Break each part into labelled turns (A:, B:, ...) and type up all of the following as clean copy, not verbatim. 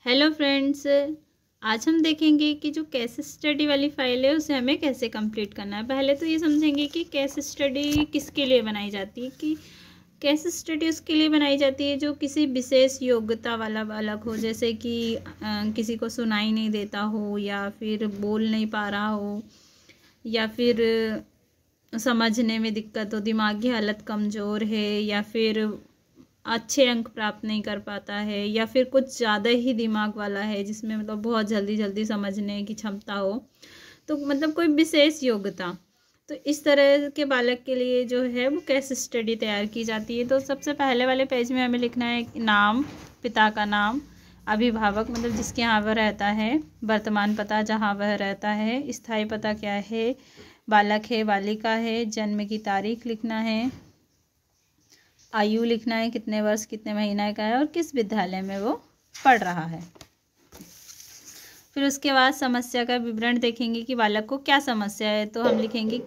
A: Hello friends, आज हम देखेंगे कि जो केस स्टडी वाली फाइल है उसे हमें कैसे कंप्लीट करना है। पहले तो ये समझेंगे कि केस स्टडी किसके लिए बनाई जाती है। कि केस स्टडी उसके लिए बनाई जाती है जो किसी विशेष योग्यता वाला बालक हो, जैसे कि किसी को सुनाई नहीं देता हो, या फिर बोल नहीं पा रहा हो, या फिर समझने में दिक्कत हो, दिमागी हालत कमज़ोर है, या फिर अच्छे अंक प्राप्त नहीं कर पाता है, या फिर कुछ ज़्यादा ही दिमाग वाला है जिसमें मतलब बहुत जल्दी जल्दी समझने की क्षमता हो, तो मतलब कोई विशेष योग्यता। तो इस तरह के बालक के लिए जो है वो केस स्टडी तैयार की जाती है। तो सबसे पहले वाले पेज में हमें लिखना है नाम, पिता का नाम, अभिभावक मतलब जिसके यहाँ वह रहता है, वर्तमान पता जहाँ वह रहता है, स्थायी पता क्या है, बालक है बालिका है, जन्म की तारीख लिखना है, आयु लिखना है, कितने वर्ष कितने महीने का है और किस विद्यालय में वो पढ़ रहा है। फिर उसके बाद समस्या का विवरण देखेंगे कि बालक को क्या समस्या है। तो हम लिखेंगे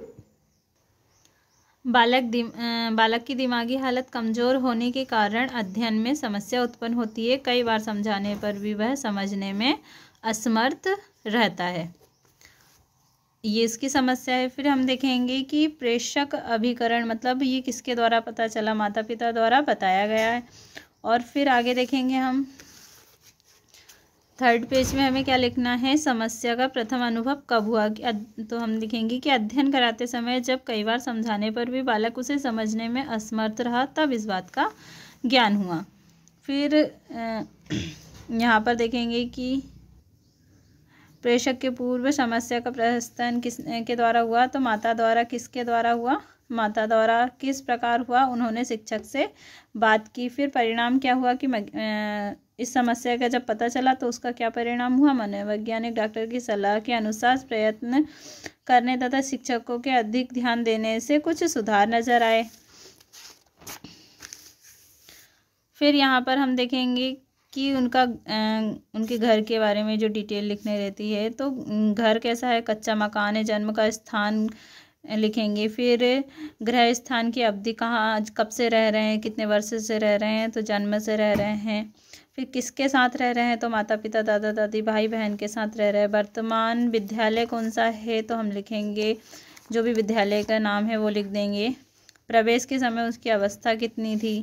A: बालक की दिमागी हालत कमज़ोर होने के कारण अध्ययन में समस्या उत्पन्न होती है। कई बार समझाने पर भी वह समझने में असमर्थ रहता है, ये इसकी समस्या है। फिर हम देखेंगे कि प्रेषक अभिकरण मतलब ये किसके द्वारा पता चला, माता पिता द्वारा बताया गया है। और फिर आगे देखेंगे हम थर्ड पेज में हमें क्या लिखना है, समस्या का प्रथम अनुभव कब हुआ। तो हम लिखेंगे कि अध्ययन कराते समय जब कई बार समझाने पर भी बालक उसे समझने में असमर्थ रहा, तब इस बात का ज्ञान हुआ। फिर यहाँ पर देखेंगे कि प्रेषक के पूर्व समस्या का प्रस्तन किसके द्वारा हुआ। तो माता द्वारा। किसके द्वारा हुआ, माता द्वारा। किस प्रकार हुआ, उन्होंने शिक्षक से बात की। फिर परिणाम क्या हुआ कि इस समस्या का जब पता चला तो उसका क्या परिणाम हुआ, मनोवैज्ञानिक डॉक्टर की सलाह के अनुसार प्रयत्न करने तथा शिक्षकों के अधिक ध्यान देने से कुछ सुधार नजर आए। फिर यहाँ पर हम देखेंगे कि उनके घर के बारे में जो डिटेल लिखने रहती है। तो घर कैसा है, कच्चा मकान है, जन्म का स्थान लिखेंगे। फिर गृह स्थान की अवधि, कहाँ कब से रह रहे हैं, कितने वर्ष से रह रहे हैं, तो जन्म से रह रहे हैं। फिर किसके साथ रह रहे हैं, तो माता पिता दादा दादी भाई बहन के साथ रह रहे हैं। वर्तमान विद्यालय कौन सा है, तो हम लिखेंगे जो भी विद्यालय का नाम है वो लिख देंगे। प्रवेश के समय उसकी अवस्था कितनी थी।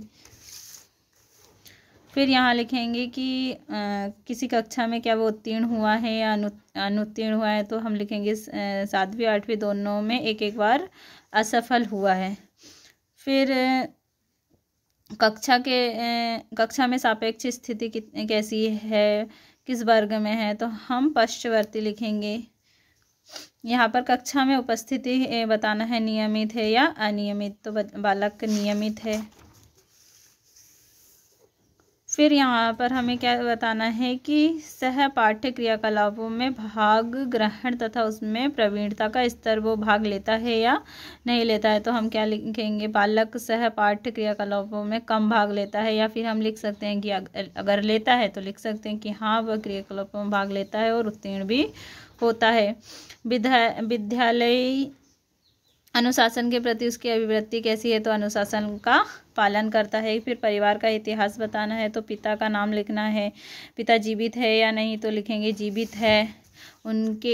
A: फिर यहाँ लिखेंगे कि किसी कक्षा में क्या वो उत्तीर्ण हुआ है या अनुत्तीर्ण हुआ है। तो हम लिखेंगे 7वीं 8वीं दोनों में एक एक बार असफल हुआ है। फिर कक्षा में सापेक्ष स्थिति कैसी है, किस वर्ग में है। तो हम पश्चवर्ती लिखेंगे। यहाँ पर कक्षा में उपस्थिति बताना है, नियमित है या अनियमित। तो बालक नियमित है। फिर यहाँ पर हमें क्या बताना है कि सहपाठ्य क्रियाकलापों में भाग ग्रहण तथा उसमें प्रवीणता का स्तर, वो भाग लेता है या नहीं लेता है। तो हम क्या लिखेंगे, बालक सहपाठ्य क्रियाकलापों में कम भाग लेता है, या फिर हम लिख सकते हैं कि अगर लेता है तो लिख सकते हैं कि हाँ वह क्रियाकलापों में भाग लेता है और उत्तीर्ण भी होता है। विद्यालय अनुशासन के प्रति उसकी अभिवृत्ति कैसी है, तो अनुशासन का पालन करता है। फिर परिवार का इतिहास बताना है। तो पिता का नाम लिखना है, पिता जीवित है या नहीं, तो लिखेंगे जीवित है। उनके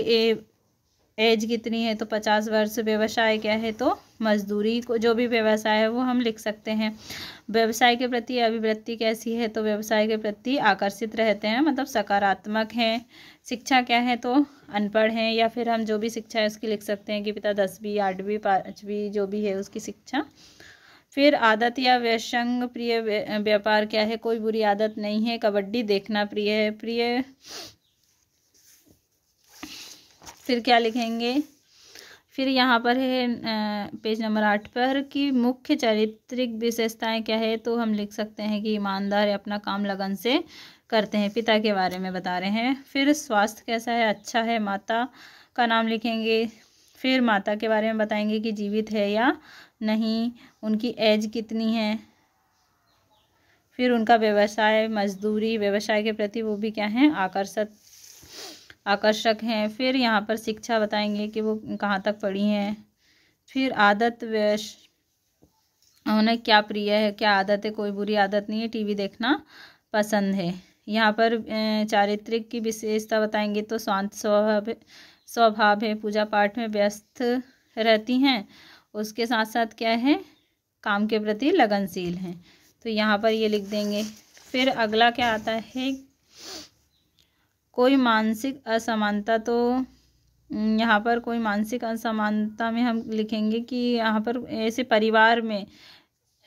A: एज कितनी है, तो 50 वर्ष। व्यवसाय क्या है, तो मजदूरी को जो भी व्यवसाय है वो हम लिख सकते हैं। व्यवसाय के प्रति अभिवृत्ति कैसी है, तो व्यवसाय के प्रति आकर्षित रहते हैं, मतलब सकारात्मक हैं। शिक्षा क्या है, तो अनपढ़ हैं, या फिर हम जो भी शिक्षा है उसकी लिख सकते हैं कि पिता 10वीं 8वीं 5वीं जो भी है उसकी शिक्षा। फिर आदत या व्यसंग प्रिय व्यापार क्या है, कोई बुरी आदत नहीं है। कबड्डी देखना प्रिय है, प्रिय। फिर क्या लिखेंगे, फिर यहाँ पर है पेज नंबर 8 पर कि मुख्य चारित्रिक विशेषताएं क्या है। तो हम लिख सकते हैं कि ईमानदार है, अपना काम लगन से करते हैं। पिता के बारे में बता रहे हैं। फिर स्वास्थ्य कैसा है, अच्छा है। माता का नाम लिखेंगे। फिर माता के बारे में बताएंगे कि जीवित है या नहीं, उनकी एज कितनी है। फिर उनका व्यवसाय मजदूरी, व्यवसाय के प्रति वो भी क्या है, आकर्षक हैं। फिर यहाँ पर शिक्षा बताएंगे कि वो कहाँ तक पढ़ी हैं। फिर आदत उन्हें क्या प्रिय है, क्या आदत है, कोई बुरी आदत नहीं है, टीवी देखना पसंद है। यहाँ पर चारित्रिक की विशेषता बताएंगे तो शांत स्वभाव है, पूजा पाठ में व्यस्त रहती हैं, उसके साथ साथ क्या है, काम के प्रति लगनशील हैं। तो यहाँ पर ये लिख देंगे। फिर अगला क्या आता है, कोई मानसिक असमानता। तो यहाँ पर कोई मानसिक असमानता में हम लिखेंगे कि यहाँ पर ऐसे परिवार में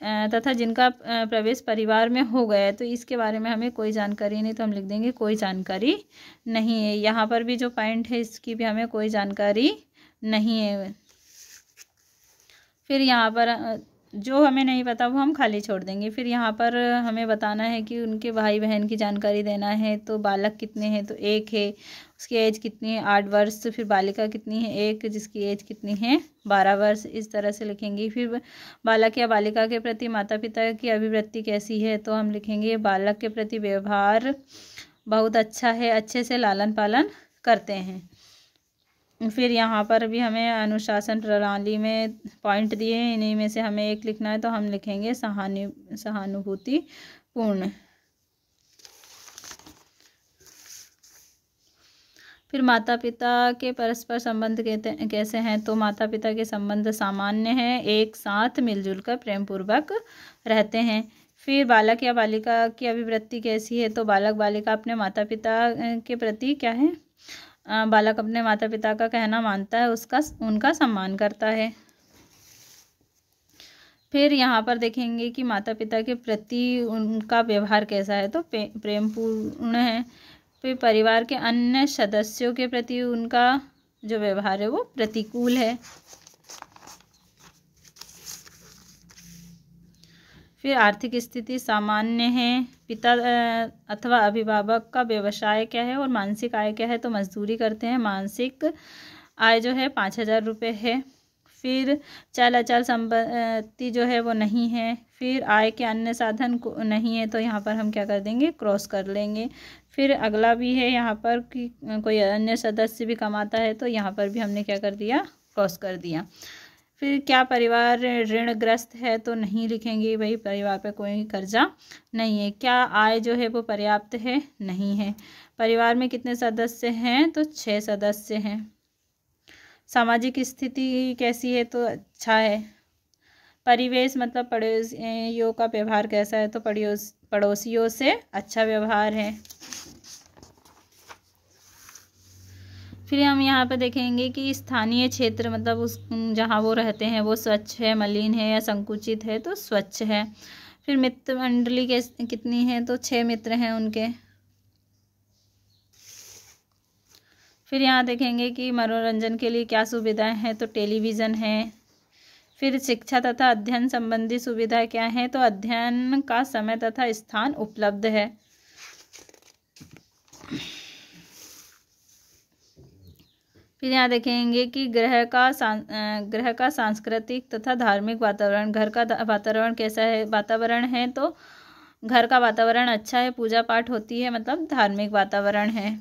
A: तथा जिनका प्रवेश परिवार में हो गया है तो इसके बारे में हमें कोई जानकारी नहीं, तो हम लिख देंगे कोई जानकारी नहीं है। यहाँ पर भी जो पॉइंट है इसकी भी हमें कोई जानकारी नहीं है। फिर यहाँ पर जो हमें नहीं पता वो हम खाली छोड़ देंगे। फिर यहाँ पर हमें बताना है कि उनके भाई बहन की जानकारी देना है। तो बालक कितने हैं, तो एक है, उसकी एज कितनी है, 8 वर्ष। फिर बालिका कितनी है, एक, जिसकी एज कितनी है, 12 वर्ष। इस तरह से लिखेंगे। फिर बालक या बालिका के प्रति माता पिता की अभिवृत्ति कैसी है, तो हम लिखेंगे बालक के प्रति व्यवहार बहुत अच्छा है, अच्छे से लालन पालन करते हैं। फिर यहाँ पर भी हमें अनुशासन प्रणाली में पॉइंट दिए हैं, इन्हीं में से हमें एक लिखना है, तो हम लिखेंगे सहानुभूति पूर्ण। फिर माता पिता के परस्पर संबंध कैसे हैं, तो माता पिता के संबंध सामान्य हैं, एक साथ मिलजुल कर प्रेम पूर्वक रहते हैं। फिर बालक या बालिका की अभिवृत्ति कैसी है, तो बालक बालिका अपने माता पिता के प्रति क्या है, बालक अपने माता पिता का कहना मानता है, उनका सम्मान करता है। फिर यहाँ पर देखेंगे कि माता पिता के प्रति उनका व्यवहार कैसा है, तो प्रेमपूर्ण है। फिर परिवार के अन्य सदस्यों के प्रति उनका जो व्यवहार है वो प्रतिकूल है। फिर आर्थिक स्थिति सामान्य है। पिता अथवा अभिभावक का व्यवसाय क्या है और मासिक आय क्या है, तो मजदूरी करते हैं, मासिक आय जो है 5,000 रुपये है। फिर चल अचल संपत्ति जो है वो नहीं है। फिर आय के अन्य साधन नहीं है, तो यहाँ पर हम क्या कर देंगे, क्रॉस कर लेंगे। फिर अगला भी है यहाँ पर कि कोई अन्य सदस्य भी कमाता है, तो यहाँ पर भी हमने क्या कर दिया, क्रॉस कर दिया। फिर क्या परिवार ऋणग्रस्त है, तो नहीं लिखेंगे, भाई परिवार पे कोई कर्जा नहीं है। क्या आय जो है वो पर्याप्त है, नहीं है। परिवार में कितने सदस्य हैं, तो 6 सदस्य हैं। सामाजिक स्थिति कैसी है, तो अच्छा है। परिवेश मतलब पड़ोसियों का व्यवहार कैसा है, तो पड़ोसियों से अच्छा व्यवहार है। फिर हम यहाँ पर देखेंगे कि स्थानीय क्षेत्र मतलब उस जहाँ वो रहते हैं वो स्वच्छ है, मलिन है या संकुचित है, तो स्वच्छ है। फिर मित्र मंडली कितनी है, तो 6 मित्र हैं उनके। फिर यहाँ देखेंगे कि मनोरंजन के लिए क्या सुविधाएं हैं, तो टेलीविज़न है। फिर शिक्षा तथा अध्ययन संबंधी सुविधाएं क्या हैं, तो अध्ययन का समय तथा स्थान उपलब्ध है। फिर यहाँ देखेंगे कि ग्रह का सांस्कृतिक तथा धार्मिक वातावरण, घर का वातावरण कैसा है, वातावरण है तो घर का वातावरण अच्छा है, पूजा पाठ होती है, मतलब धार्मिक वातावरण है।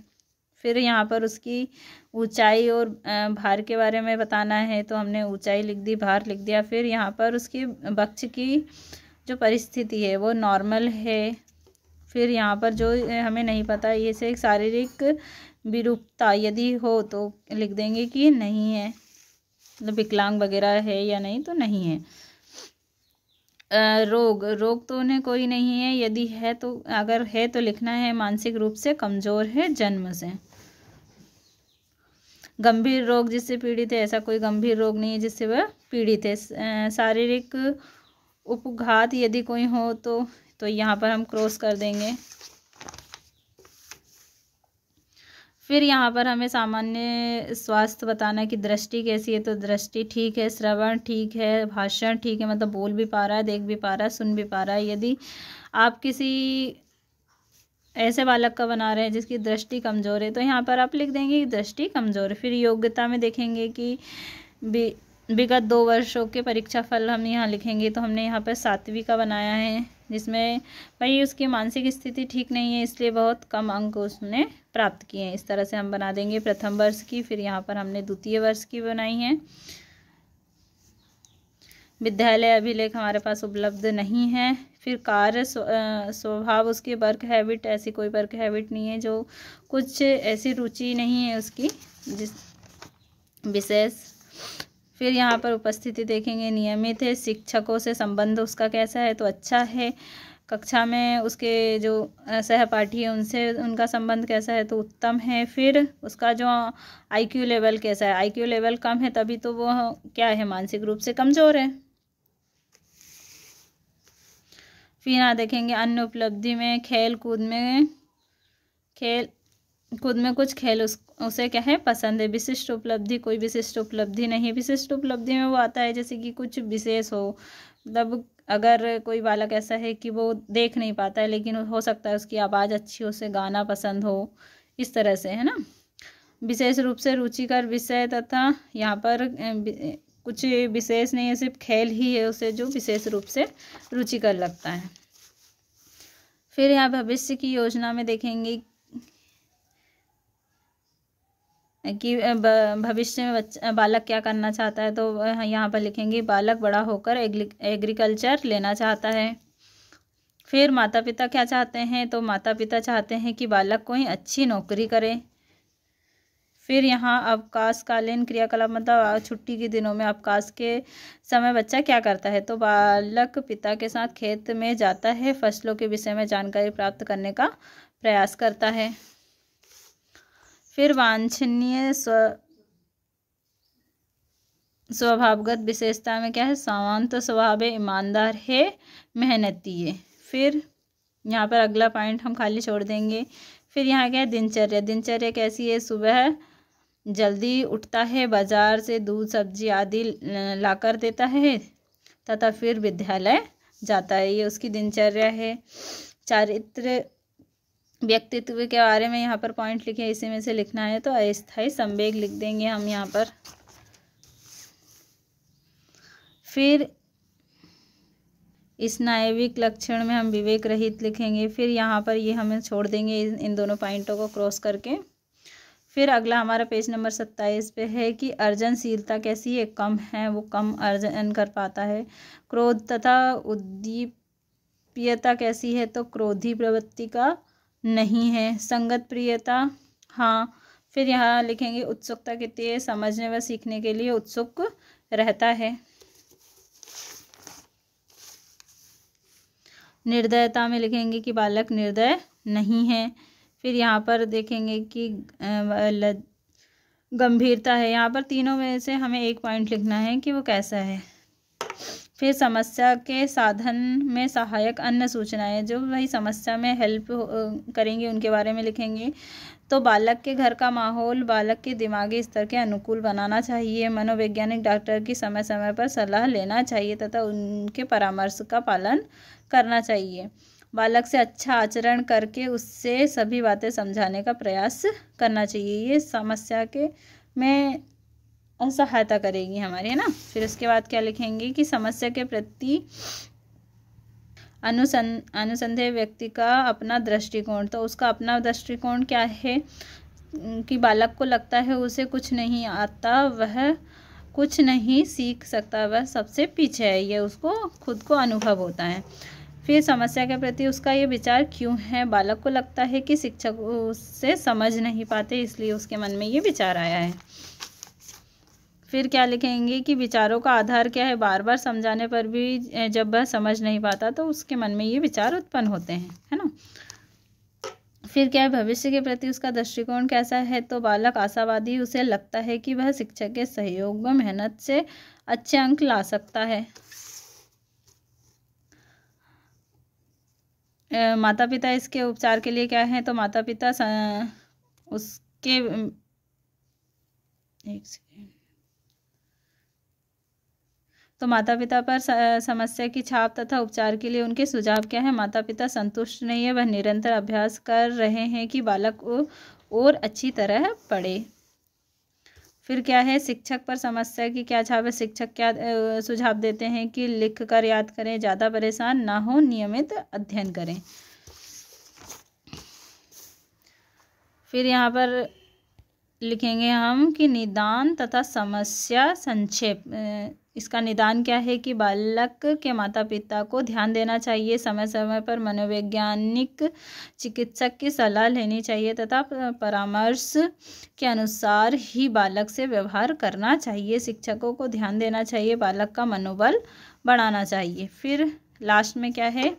A: फिर यहाँ पर उसकी ऊंचाई और भार के बारे में बताना है, तो हमने ऊंचाई लिख दी, भार लिख दिया। फिर यहाँ पर उसकी वक्ष की जो परिस्थिति है वो नॉर्मल है। फिर यहाँ पर जो हमें नहीं पता, ये से एक शारीरिक विरूपता यदि हो तो लिख देंगे कि नहीं है, मतलब विकलांग वगैरह है या नहीं, तो नहीं है। रोग तो उन्हें कोई नहीं है, यदि है तो अगर है तो लिखना है मानसिक रूप से कमज़ोर है जन्म से। गंभीर रोग जिससे पीड़ित है, ऐसा कोई गंभीर रोग नहीं है जिससे वह पीड़ित है। शारीरिक उपघात यदि कोई हो तो यहाँ पर हम क्रॉस कर देंगे। फिर यहाँ पर हमें सामान्य स्वास्थ्य बताना कि दृष्टि कैसी है, तो दृष्टि ठीक है, श्रवण ठीक है, भाषण ठीक है, मतलब बोल भी पा रहा है, देख भी पा रहा है, सुन भी पा रहा है। यदि आप किसी ऐसे बालक का बना रहे हैं जिसकी दृष्टि कमज़ोर है, तो यहाँ पर आप लिख देंगे कि दृष्टि कमज़ोर है। फिर योग्यता में देखेंगे कि विगत 2 वर्षों के परीक्षा फल हम यहाँ लिखेंगे, तो हमने यहाँ पर 7वीं का बनाया है, जिसमें भाई उसकी मानसिक स्थिति ठीक नहीं है, इसलिए बहुत कम अंक उसने प्राप्त किए हैं। इस तरह से हम बना देंगे प्रथम वर्ष की। फिर यहाँ पर हमने द्वितीय वर्ष की बनाई है। विद्यालय अभिलेख हमारे पास उपलब्ध नहीं है। फिर कार्य स्वभाव, उसकी वर्क हैबिट, ऐसी कोई वर्क हैबिट नहीं है जो कुछ ऐसी रुचि नहीं है उसकी जिस विशेष। फिर यहाँ पर उपस्थिति देखेंगे, नियमित है, शिक्षकों से संबंध उसका कैसा है तो अच्छा है, कक्षा में उसके जो सहपाठी है उनसे उनका संबंध कैसा है तो उत्तम है। फिर उसका जो आईक्यू लेवल कैसा है, आईक्यू लेवल कम है तभी तो वो क्या है, मानसिक रूप से कमज़ोर है। फिर यहाँ देखेंगे अन्य उपलब्धि में खेल कूद में कुछ खेल उसे क्या है पसंद है। विशिष्ट उपलब्धि, कोई विशिष्ट उपलब्धि नहीं। विशिष्ट उपलब्धि में वो आता है जैसे कि कुछ विशेष हो, मतलब अगर कोई बालक ऐसा है कि वो देख नहीं पाता है लेकिन हो सकता है उसकी आवाज़ अच्छी हो, उसे गाना पसंद हो, इस तरह से, है ना। विशेष रूप से रुचिकर विषय तथा यहाँ पर कुछ विशेष नहीं है, सिर्फ खेल ही है उसे जो विशेष रूप से रुचिकर लगता है। फिर यहाँ भविष्य की योजना में देखेंगे कि भविष्य में बालक क्या करना चाहता है तो यहाँ पर लिखेंगे बालक बड़ा होकर एग्रीकल्चर लेना चाहता है। फिर माता पिता क्या चाहते हैं तो माता पिता चाहते हैं कि बालक कोई अच्छी नौकरी करे। फिर यहाँ अवकाशकालीन क्रियाकलाप, मतलब छुट्टी के दिनों में अवकाश के समय बच्चा क्या करता है तो बालक पिता के साथ खेत में जाता है, फसलों के विषय में जानकारी प्राप्त करने का प्रयास करता है। फिर वांछनीय स्वभावगत विशेषता में क्या है, शांत स्वभाव है, ईमानदार है, मेहनती है। फिर यहाँ पर अगला पॉइंट हम खाली छोड़ देंगे। फिर यहाँ क्या है, दिनचर्या। दिनचर्या कैसी है, सुबह जल्दी उठता है, बाजार से दूध सब्जी आदि लाकर देता है तथा फिर विद्यालय जाता है, ये उसकी दिनचर्या है। चारित्र व्यक्तित्व के बारे में यहाँ पर पॉइंट लिखे, इसी में से लिखना है तो अस्थायी संवेग लिख देंगे हम यहाँ पर। फिर स्नायविक लक्षण में हम विवेक रहित लिखेंगे। फिर यहाँ पर ये हमें छोड़ देंगे इन दोनों पॉइंटों को क्रॉस करके। फिर अगला हमारा पेज नंबर 27 पे है कि अर्जनशीलता कैसी है, कम है, वो कम अर्जन कर पाता है। क्रोध तथा उद्दीप्यता कैसी है तो क्रोधी प्रवृत्ति का नहीं है। संगत प्रियता, हाँ। फिर यहाँ लिखेंगे उत्सुकता कितनी है, समझने व सीखने के लिए उत्सुक रहता है। निर्दयता में लिखेंगे कि बालक निर्दय नहीं है। फिर यहाँ पर देखेंगे कि गंभीरता है, यहाँ पर तीनों में से हमें एक पॉइंट लिखना है कि वो कैसा है। फिर समस्या के साधन में सहायक अन्य सूचनाएं, जो भाई समस्या में हेल्प करेंगे उनके बारे में लिखेंगे। तो बालक के घर का माहौल बालक के दिमागी स्तर के अनुकूल बनाना चाहिए। मनोवैज्ञानिक डॉक्टर की समय समय पर सलाह लेना चाहिए तथा उनके परामर्श का पालन करना चाहिए। बालक से अच्छा आचरण करके उससे सभी बातें समझाने का प्रयास करना चाहिए, ये समस्या के में सहायता करेगी हमारी, है ना। फिर उसके बाद क्या लिखेंगे कि समस्या के प्रति अनुसंधेय व्यक्ति का अपना दृष्टिकोण, तो उसका अपना दृष्टिकोण क्या है कि बालक को लगता है उसे कुछ नहीं आता, वह कुछ नहीं सीख सकता, वह सबसे पीछे है, ये उसको खुद को अनुभव होता है। फिर समस्या के प्रति उसका ये विचार क्यों है, बालक को लगता है कि शिक्षक उससे समझ नहीं पाते, इसलिए उसके मन में ये विचार आया है। फिर क्या लिखेंगे कि विचारों का आधार क्या है, बार बार समझाने पर भी जब वह समझ नहीं पाता तो उसके मन में ये विचार उत्पन्न होते हैं, है ना। फिर क्या है, भविष्य के प्रति उसका दृष्टिकोण कैसा है तो बालक आशावादी, उसे लगता है कि वह शिक्षक के सहयोग व मेहनत से अच्छे अंक ला सकता है। माता पिता इसके उपचार के लिए क्या है तो माता पिता उसके एक सेकेंड तो माता पिता पर समस्या की छाप तथा उपचार के लिए उनके सुझाव क्या है। माता पिता संतुष्ट नहीं है, वह निरंतर अभ्यास कर रहे हैं कि बालक और अच्छी तरह पढ़े। फिर क्या है, शिक्षक पर समस्या की क्या छाप है, शिक्षक क्या सुझाव देते हैं कि लिख कर याद करें, ज़्यादा परेशान ना हो, नियमित अध्ययन करें। फिर यहाँ पर लिखेंगे हम कि निदान तथा समस्या संक्षेप इसका निदान क्या है कि बालक के माता पिता को ध्यान देना चाहिए, समय समय पर मनोवैज्ञानिक चिकित्सक की सलाह लेनी चाहिए तथा परामर्श के अनुसार ही बालक से व्यवहार करना चाहिए। शिक्षकों को ध्यान देना चाहिए, बालक का मनोबल बढ़ाना चाहिए। फिर लास्ट में क्या है,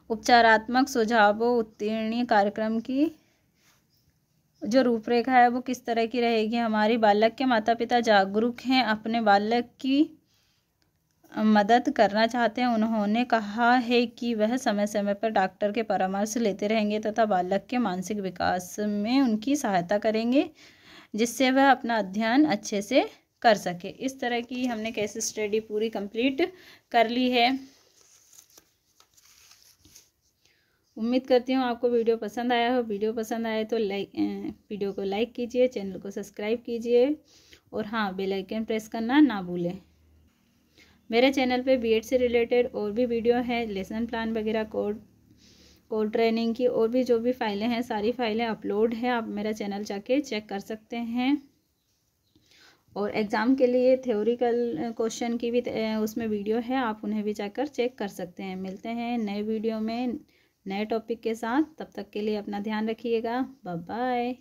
A: उपचारात्मक सुझावों उत्तीर्ण कार्यक्रम की जो रूपरेखा है वो किस तरह की रहेगी हमारी। बालक के माता पिता जागरूक हैं, अपने बालक की मदद करना चाहते हैं। उन्होंने कहा है कि वह समय समय पर डॉक्टर के परामर्श लेते रहेंगे तथा बालक के मानसिक विकास में उनकी सहायता करेंगे, जिससे वह अपना अध्ययन अच्छे से कर सके। इस तरह की हमने केस स्टडी पूरी कंप्लीट कर ली है। उम्मीद करती हूँ आपको वीडियो पसंद आया हो। वीडियो पसंद आए तो वीडियो को लाइक कीजिए, चैनल को सब्सक्राइब कीजिए और हाँ, बेल आइकन प्रेस करना ना भूलें। मेरे चैनल पे बीएड से रिलेटेड और भी वीडियो है, लेसन प्लान वगैरह, कोड ट्रेनिंग की और भी जो भी फाइलें हैं, सारी फाइलें अपलोड है। आप मेरा चैनल जाके चेक कर सकते हैं। और एग्ज़ाम के लिए थ्योरिकल क्वेश्चन की भी उसमें वीडियो है, आप उन्हें भी जाकर चेक कर सकते हैं। मिलते हैं नए वीडियो में नए टॉपिक के साथ। तब तक के लिए अपना ध्यान रखिएगा। Bye bye.